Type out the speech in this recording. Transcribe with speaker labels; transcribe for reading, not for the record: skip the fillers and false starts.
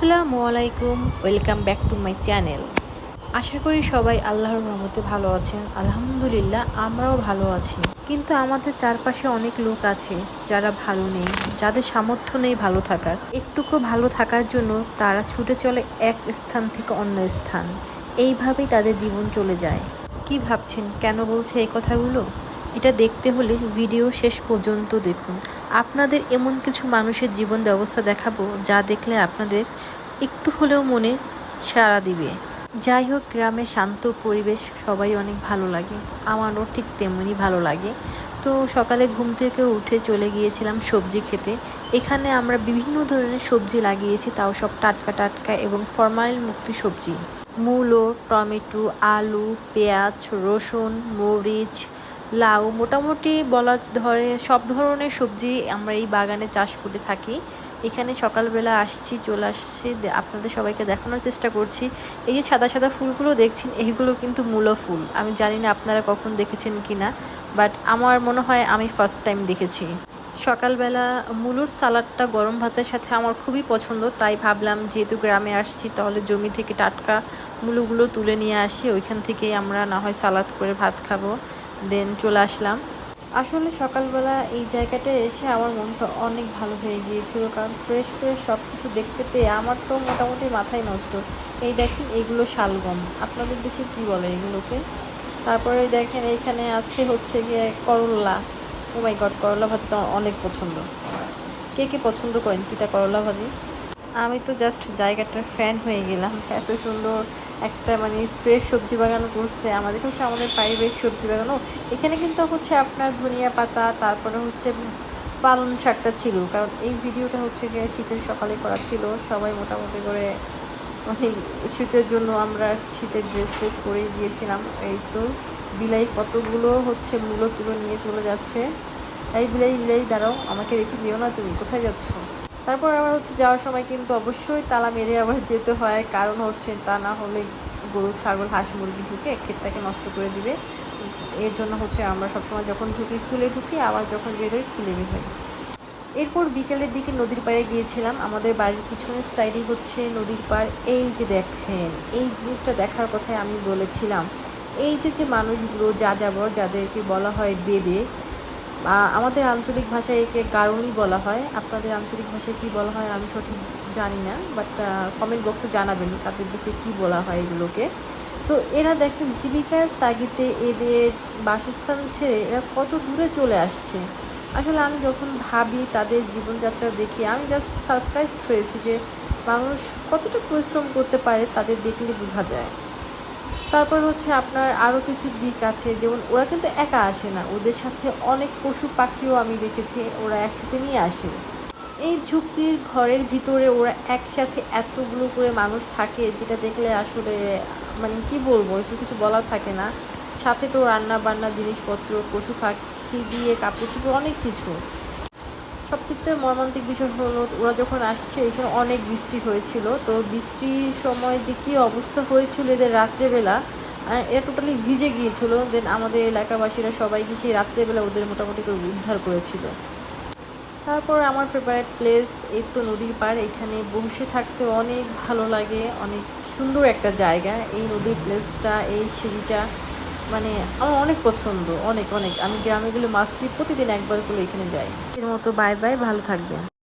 Speaker 1: আসসালামু আলাইকুম, welcome back to my channel. আশা করি সবাই আল্লাহর রহমতে ভালো আছেন। আলহামদুলিল্লাহ আমরাও ভালো আছি। কিন্তু আমাদের চারপাশে অনেক লোক আছে যারা ভালো নেই, যাদের সামর্থ্য নেই ভালো থাকার। একটুকু ভালো থাকার জন্য তারা ছুটে চলে এক স্থান থেকে অন্য স্থান। এইভাবেই তাদের জীবন চলে যায়। কি ভাবছেন কেন বলছে এই কথাগুলো? এটা দেখতে হলে ভিডিও শেষ পর্যন্ত দেখুন। আপনাদের এমন কিছু মানুষের জীবন ব্যবস্থা দেখাবো যা দেখলে আপনাদের একটু হলেও মনে সাড়া দিবে। যাই হোক, গ্রামে শান্ত পরিবেশ সবাই অনেক ভালো লাগে, আমারও ঠিক তেমনই ভালো লাগে। তো সকালে ঘুম থেকে উঠে চলে গিয়েছিলাম সবজি খেতে। এখানে আমরা বিভিন্ন ধরনের সবজি লাগিয়েছি, তাও সব টাটকা টাটকা এবং ফরমালিন মুক্ত সবজি। মূলো, টমেটো, আলু, পেঁয়াজ, রসুন, মরিচ, লাউ, মোটামুটি বলা ধরে সব ধরনের সবজি আমরা এই বাগানে চাষ করে থাকি। এখানে সকালবেলা চলে আসছি, আপনাদের সবাইকে দেখানোর চেষ্টা করছি। এই যে সাদা সাদা ফুলগুলো দেখছেন, এইগুলো কিন্তু মূলো ফুল। আমি জানি না আপনারা কখন দেখেছেন কি না, বাট আমার মনে হয় আমি ফার্স্ট টাইম দেখেছি। সকালবেলা মূলোর সালাডটা গরম ভাতের সাথে আমার খুবই পছন্দ, তাই ভাবলাম যেহেতু গ্রামে আসছি তাহলে জমি থেকে টাটকা মূলোগুলো তুলে নিয়ে আসি, ওইখান থেকেই আমরা না হয় সালাদ করে ভাত খাবো। দেন চলে আসলাম। আসলে সকালবেলা এই জায়গাটায় এসে আমার মনটা অনেক ভালো হয়ে গিয়েছিল, কারণ ফ্রেশ ফ্রেশ সব কিছু দেখতে পেয়ে আমার তো মোটামুটি মাথায় নষ্ট। এই দেখেন, এইগুলো শালগম, আপনাদের দেশে কি বলে এগুলোকে? তারপরে দেখেন এইখানে আছে হচ্ছে গিয়ে করল্লা। ও মাই গড, করলা ভাজি তো আমার অনেক পছন্দ। কে কে পছন্দ করেন তিতা করলা ভাজি? আমি তো জাস্ট জায়গাটার ফ্যান হয়ে গেলাম। এত সুন্দর একটা ফ্রেশ সবজি বাগান করছে আমাদের, হচ্ছে আমাদের পারিবারিক সবজি বাগানও। এখানে কিন্তু হচ্ছে আপনার ধনিয়া পাতা, তারপরে হচ্ছে পালং শাকটা ছিল, কারণ এই ভিডিওটা হচ্ছে গিয়ে শীতের সকালে করা ছিল। সবাই মোটামুটি করে শীতের জন্য আমরা শীতের ড্রেস ট্রেস পরে গিয়েছিলাম। এই তো বিলাই কতগুলো হচ্ছে মূলো তুলো নিয়ে চলে যাচ্ছে। এই বিলাই বিলাই দাঁড়াও, আমাকে রেখে যেও না, তুমি কোথায় যাচ্ছ? তারপর আবার হচ্ছে যাওয়ার সময় কিন্তু অবশ্যই তালা মেরে আবার যেতে হয়, কারণ হচ্ছে তা না হলে গরু ছাগল হাঁস মুরগি ঢুকে ক্ষেতটাকে নষ্ট করে দিবে। এর জন্য হচ্ছে আমরা সবসময় যখন খুলে ঢুকি, আবার যখন বেরোই খুলে বের হই। এরপর বিকেলের দিকে নদীর পাড়ে গিয়েছিলাম। আমাদের বাড়ির পিছনের সাইডে হচ্ছে নদীর পাড়। এই যে দেখেন, এই জিনিসটা দেখার কথাই আমি বলেছিলাম। এই যে মানুষগুলো যাযাবর, যাদেরকে বলা হয় বেদে, আমাদের আঞ্চলিক ভাষায় একে গারুনি বলা হয়। আপনাদের আঞ্চলিক ভাষায় কী বলা হয় আমি সঠিক জানি না, বাট কমেন্ট বক্সে জানাবেন তাদের দেশে কী বলা হয় এগুলোকে। তো এরা দেখেন জীবিকার তাগিদে এদের বাসস্থান ছেড়ে এরা কত দূরে চলে আসছে। আসলে আমি যখন ভাবি তাদের জীবনযাত্রা দেখি, আমি জাস্ট সারপ্রাইজড হয়েছি যে মানুষ কতটা পরিশ্রম করতে পারে, তাদের দেখলে বোঝা যায়। তারপর হচ্ছে আপনার আরও কিছু দিক আছে, যেমন ওরা কিন্তু একা আসে না, ওদের সাথে অনেক পশু পাখিও আমি দেখেছি ওরা একসাথে নিয়ে আসে। এই ঝুপড়ির ঘরের ভিতরে ওরা একসাথে এতগুলো করে মানুষ থাকে, যেটা দেখলে আসলে কি বলবো, এসব কিছু বলার থাকে না। সাথে তো রান্না বান্না জিনিসপত্র, পশু পাখি দিয়ে কাপড় চোপড় অনেক কিছু। সবথেকে মর্মান্তিক বিষয় হলো, ওরা যখন আসছে এখানে অনেক বৃষ্টি হয়েছিল। তো বৃষ্টির সময় যে কী অবস্থা হয়েছিল এদের রাত্রেবেলা, এরা টোটালি ভিজে গিয়েছিল। দেন আমাদের এলাকাবাসীরা সবাইকে সেই রাত্রেবেলা ওদের মোটামুটি করে উদ্ধার করেছিল। তারপর আমার ফেভারিট প্লেস এই তো নদীর পাড়। এখানে বসে থাকতে অনেক ভালো লাগে, অনেক সুন্দর একটা জায়গা এই নদীর প্লেসটা, এই সিঁড়িটা আমার অনেক পছন্দ, অনেক অনেক। আমি গ্রামে গেলে মাস্টলি প্রতিদিন একবার করে এখানে যাই। এর মতো বাই বাই, ভালো থাকবেন।